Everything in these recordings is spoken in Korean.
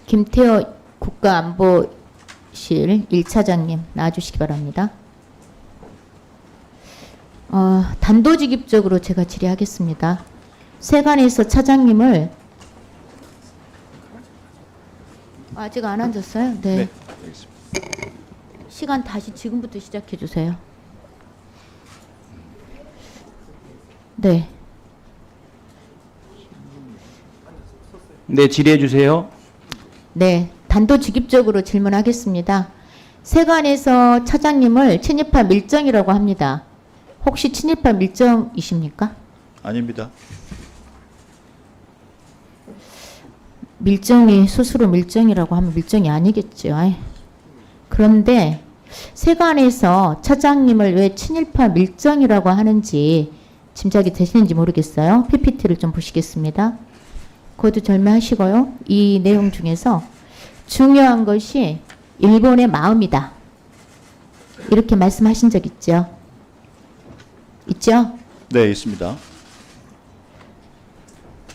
김태호 국가안보실 1차장님 나와주시기 바랍니다. 단도직입적으로 제가 질의하겠습니다. 세관에서 차장님을 아직 안 앉았어요? 네. 네, 알겠습니다. 시간 다시 지금부터 시작해 주세요. 네. 네, 질의해 주세요. 네. 단도직입적으로 질문하겠습니다. 세관에서 차장님을 친일파 밀정이라고 합니다. 혹시 친일파 밀정이십니까? 아닙니다. 밀정이 스스로 밀정이라고 하면 밀정이 아니겠죠. 아이. 그런데 세관에서 차장님을 왜 친일파 밀정이라고 하는지 짐작이 되시는지 모르겠어요. PPT를 좀 보시겠습니다. 그것도 절매하시고요. 이 내용 중에서 중요한 것이 일본의 마음이다. 이렇게 말씀하신 적 있죠? 있죠? 네, 있습니다.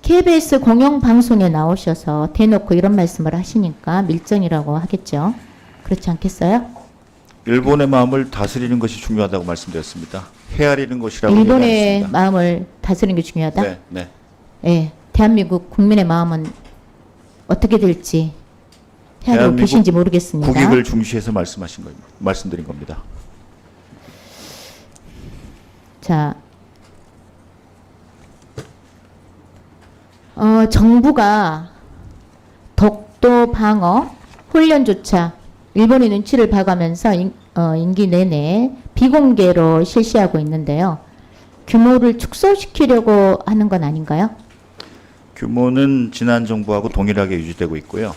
KBS 공영방송에 나오셔서 대놓고 이런 말씀을 하시니까 밀정이라고 하겠죠. 그렇지 않겠어요? 일본의 마음을 다스리는 것이 중요하다고 말씀드렸습니다. 헤아리는 것이라고 일본의 얘기했습니다. 마음을 다스리는 게 중요하다? 네, 네. 예, 대한민국 국민의 마음은 어떻게 될지 헤아리고 대한민국 계신지 모르겠습니다. 국익을 중시해서 말씀드린 겁니다. 자, 정부가 독도 방어 훈련조차 일본의 눈치를 봐가면서 임기 내내 비공개로 실시하고 있는데요. 규모를 축소시키려고 하는 건 아닌가요? 규모는 지난 정부하고 동일하게 유지되고 있고요.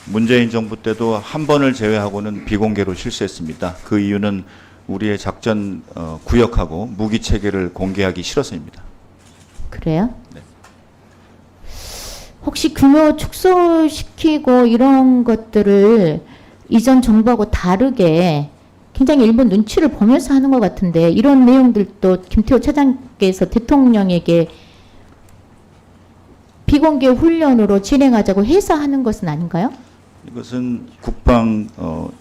문재인 정부 때도 한 번을 제외하고는 비공개로 실시했습니다. 그 이유는 우리의 작전 구역하고 무기 체계를 공개하기 싫어서입니다. 그래요? 네. 혹시 규모 축소시키고 이런 것들을 이전 정부하고 다르게 굉장히 일본 눈치를 보면서 하는 것 같은데 이런 내용들도 김태호 차장께서 대통령에게 비공개 훈련으로 진행하자고 해서 하는 것은 아닌가요? 이것은 국방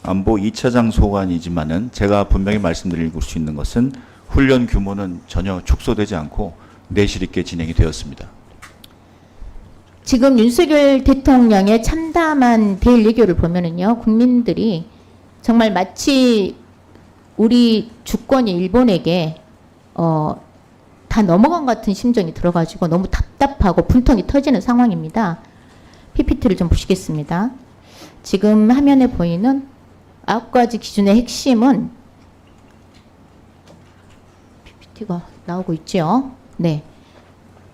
안보 2차장 소관이지만은 제가 분명히 말씀드릴 수 있는 것은 훈련 규모는 전혀 축소되지 않고 내실 있게 진행이 되었습니다. 지금 윤석열 대통령의 참담한 대일 외교를 보면은요, 국민들이 정말 마치 우리 주권이 일본에게 다 넘어간 것 같은 심정이 들어가지고 너무 답답하고 분통이 터지는 상황입니다. PPT를 좀 보시겠습니다. 지금 화면에 보이는 9가지 기준의 핵심은 PPT가 나오고 있죠. 네.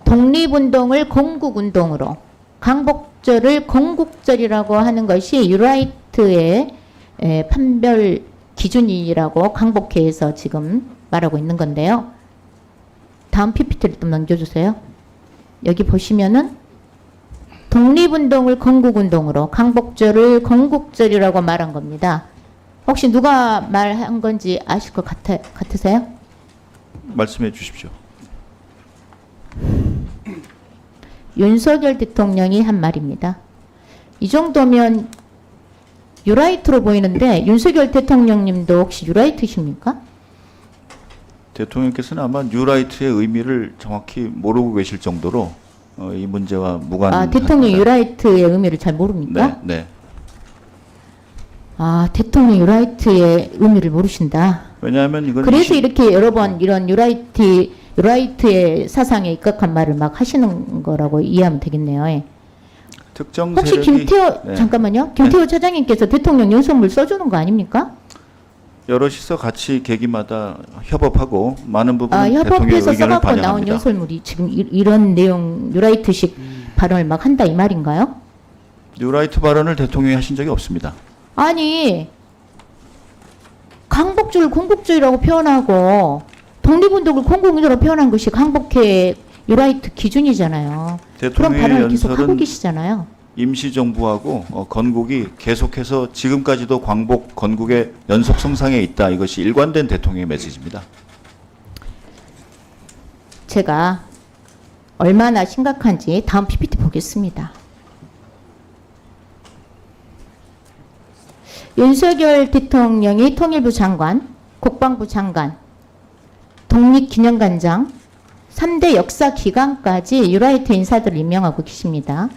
독립운동을 건국운동으로, 광복절을 건국절이라고 하는 것이 유라이트의 판별 기준이라고 광복회에서 지금 말하고 있는 건데요. 다음 PPT를 좀 넘겨주세요. 여기 보시면은 독립운동을 건국운동으로, 광복절을 건국절이라고 말한 겁니다. 혹시 누가 말한 건지 아실 것 같으세요? 말씀해 주십시오. 윤석열 대통령이 한 말입니다. 이 정도면 유라이트로 보이는데 윤석열 대통령님도 혹시 유라이트십니까? 대통령께서는 아마 뉴라이트의 의미를 정확히 모르고 계실 정도로 이 문제와 무관합니다. 대통령 유라이트의 의미를 잘 모릅니까? 네, 네. 대통령 유라이트의 의미를 모르신다. 왜냐하면 이건 그래서 이렇게 여러 번 이런 유라이트의 사상에 입각한 말을 막 하시는 거라고 이해하면 되겠네요. 예. 특정 혹시 세력이 김태호 네. 잠깐만요. 김태호 차장님께서 대통령 연설문 써주는 거 아닙니까? 여럿이서 같이 계기마다 협업하고 많은 부분 대통령의 협업해서 의견을 써갖고 나온 반영합니다. 연설물이 지금 이런 내용 유라이트식 발언을 막 한다 이 말인가요? 뉴라이트 발언을 대통령이 하신 적이 없습니다. 아니 광복절 건국절이라고 표현하고 독립운동을 건국운동으로 표현한 것이 광복회 유라이트 기준이잖아요. 그런 대통령의 발언을 계속 하고 연설은 계시잖아요. 임시정부하고 건국이 계속해서 지금까지도 광복 건국의 연속 성상에 있다. 이것이 일관된 대통령의 메시지입니다. 제가 얼마나 심각한지 다음 PPT 보겠습니다. 윤석열 대통령이 통일부 장관, 국방부 장관, 독립기념관장, 3대 역사기관까지 뉴라이트 인사들을 임명하고 계십니다.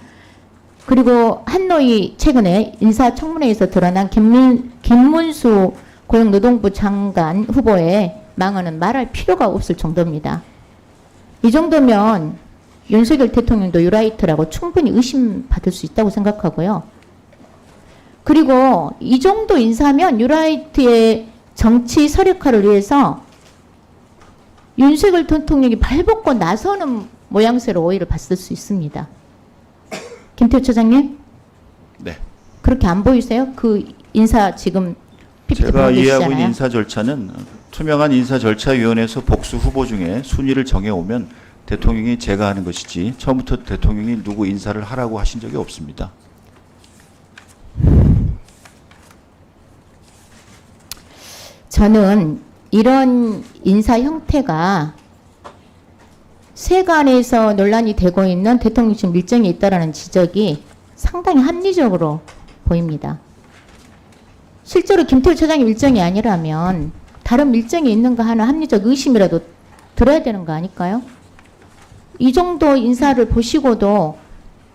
그리고 한노이 최근에 인사청문회에서 드러난 김문수 고용노동부 장관 후보의 망언은 말할 필요가 없을 정도입니다. 이 정도면 윤석열 대통령도 뉴라이트라고 충분히 의심받을 수 있다고 생각하고요. 그리고 이 정도 인사면 뉴라이트의 정치 서력화를 위해서 윤석열 대통령이 발벗고 나서는 모양새로 오해를 받을 수 있습니다. 김태우 차장님? 네. 그렇게 안 보이세요? 그 인사 지금 PPT 제가 보고 이해하고 있는 계시잖아요. 인사 절차는 투명한 인사절차위원회에서 복수 후보 중에 순위를 정해오면 대통령이 제가 하는 것이지 처음부터 대통령이 누구 인사를 하라고 하신 적이 없습니다. 저는 이런 인사 형태가 세간에서 논란이 되고 있는 대통령실 밀정이 있다라는 지적이 상당히 합리적으로 보입니다. 실제로 김태우 차장의 밀정이 아니라면 다른 밀정이 있는가 하는 합리적 의심이라도 들어야 되는 거 아닐까요? 이 정도 인사를 보시고도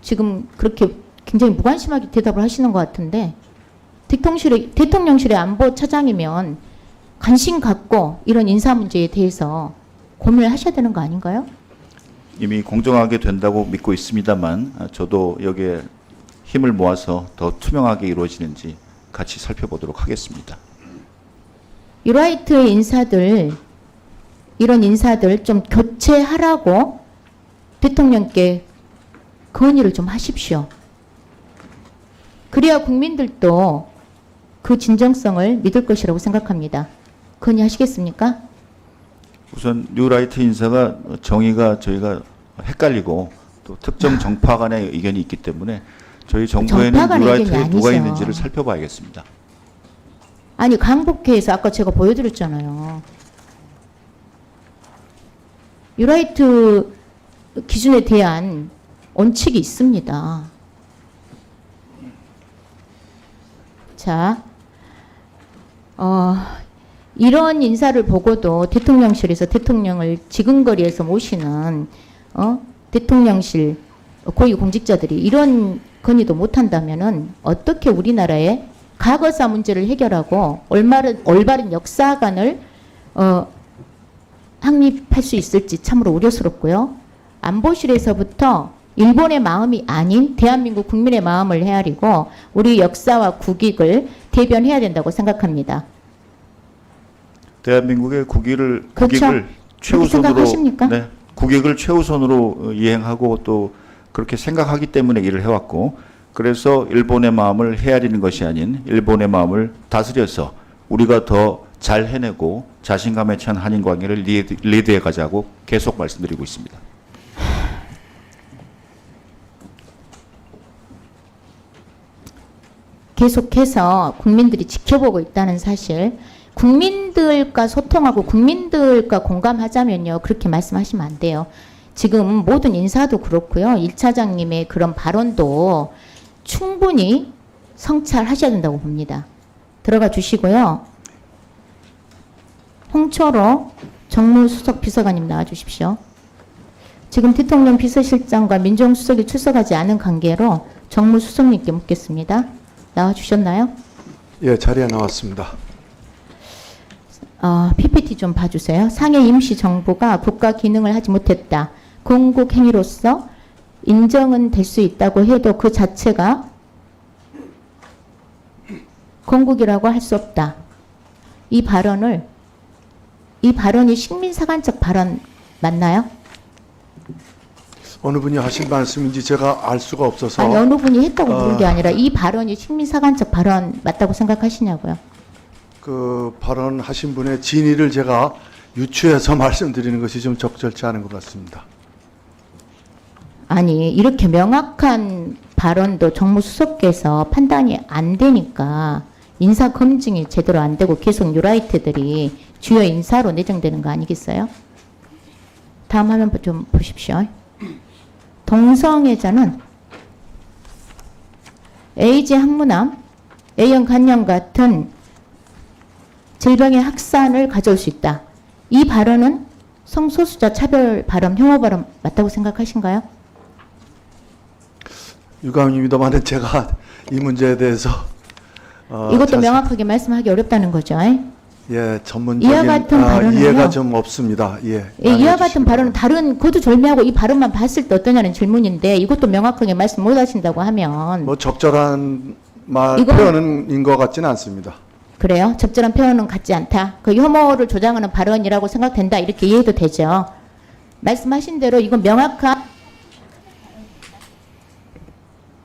지금 그렇게 굉장히 무관심하게 대답을 하시는 것 같은데 대통령실의 안보 차장이면 관심 갖고 이런 인사 문제에 대해서 고민을 하셔야 되는 거 아닌가요? 이미 공정하게 된다고 믿고 있습니다만 저도 여기에 힘을 모아서 더 투명하게 이루어지는지 같이 살펴보도록 하겠습니다. 뉴라이트의 인사들, 이런 인사들 좀 교체하라고 대통령께 건의를 좀 하십시오. 그래야 국민들도 그 진정성을 믿을 것이라고 생각합니다. 건의하시겠습니까? 우선 뉴라이트 인사가 정의가 저희가 헷갈리고 또 특정 정파 간의 의견이 있기 때문에 저희 정부에는 정파 간의 뉴라이트에 의견이 누가 아니죠. 있는지를 살펴봐야겠습니다. 아니 강북회에서 아까 제가 보여드렸잖아요. 뉴라이트 기준에 대한 원칙이 있습니다. 자, 이런 인사를 보고도 대통령실에서 대통령을 지근거리에서 모시는 대통령실 고위공직자들이 이런 건의도 못한다면은 어떻게 우리나라의 과거사 문제를 해결하고 올바른 역사관을 확립할 수 있을지 참으로 우려스럽고요. 안보실에서부터 일본의 마음이 아닌 대한민국 국민의 마음을 헤아리고 우리 역사와 국익을 대변해야 된다고 생각합니다. 대한민국의 국익을 그렇죠? 그렇게 최우선으로 생각하십니까? 네, 국익을 최우선으로 이행하고 또 그렇게 생각하기 때문에 일을 해왔고 그래서 일본의 마음을 헤아리는 것이 아닌 일본의 마음을 다스려서 우리가 더 잘 해내고 자신감에 찬 한일 관계를 리드해 가자고 계속 말씀드리고 있습니다. 계속해서 국민들이 지켜보고 있다는 사실, 국민들과 소통하고 국민들과 공감하자면요. 그렇게 말씀하시면 안 돼요. 지금 모든 인사도 그렇고요. 1차장님의 그런 발언도 충분히 성찰하셔야 된다고 봅니다. 들어가 주시고요. 홍초로 정무수석 비서관님 나와 주십시오. 지금 대통령 비서실장과 민정수석이 출석하지 않은 관계로 정무수석님께 묻겠습니다. 나와 주셨나요? 예, 자리에 나왔습니다. PPT 좀 봐주세요. 상해 임시정부가 국가 기능을 하지 못했다. 공국 행위로서 인정은 될 수 있다고 해도 그 자체가 공국이라고 할 수 없다. 이 발언이 식민사관적 발언 맞나요? 어느 분이 하신 말씀인지 제가 알 수가 없어서 아니 어느 분이 했다고 물은 게 아니라 이 발언이 식민사관적 발언 맞다고 생각하시냐고요. 그 발언하신 분의 진위를 제가 유추해서 말씀드리는 것이 좀 적절치 않은 것 같습니다. 아니 이렇게 명확한 발언도 정무수석께서 판단이 안 되니까 인사 검증이 제대로 안 되고 계속 뉴라이트들이 주요 인사로 내정되는 거 아니겠어요? 다음 화면 좀 보십시오. 동성애자는 에이지 한무남 A형 간염 같은 질병의 확산을 가져올 수 있다. 이 발언은 성소수자 차별 발언, 혐오 발언 맞다고 생각하신가요? 유감입니다만 제가 이 문제에 대해서 이것도 자세- 명확하게 말씀하기 어렵다는 거죠. 예, 전문적인 이와 같은 발언은요. 이해가 좀 없습니다. 예. 예, 이와 양해해 같은 주시기 발언은 바랍니다. 다른 거두절미하고 이 발언만 봤을 때 어떠냐는 질문인데 이것도 명확하게 말씀 못 하신다고 하면 뭐 적절한 이건- 표현인 것 같지는 않습니다. 그래요? 적절한 표현은 같지 않다. 그 혐오를 조장하는 발언이라고 생각된다. 이렇게 이해도 되죠. 말씀하신 대로 이건 명확한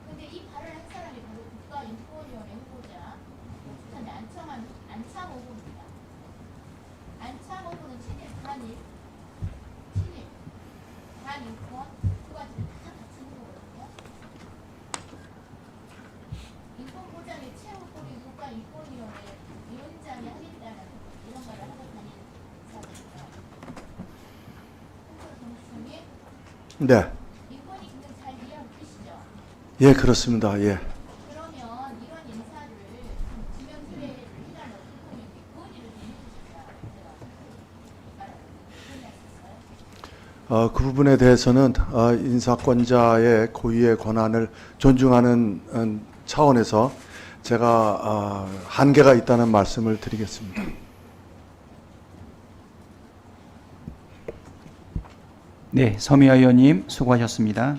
근데 이 발언을 한 사람이 바로 국가인권위원회 후보자 부산의 안창호군입니다. 안창호군은 친일, 반인권 두 가지를 다 같이 후보거든요. 인권보장의 최후보리 국가인권위원회 위원장이 하겠다는 이런 말을 하고 다니는 사람입니다. 홍성수님, 네. 인권이 있는 잘 이해하고 계시죠? 예, 그렇습니다. 예. 그러면 이런 인사를 지명수회를 해달라고 대통령이 건의를 좀 해주실까? 제가 그 부분에 대해서는 인사권자의 고유의 권한을 존중하는 차원에서 제가 한계가 있다는 말씀을 드리겠습니다. 네, 서미아 의원님 수고하셨습니다.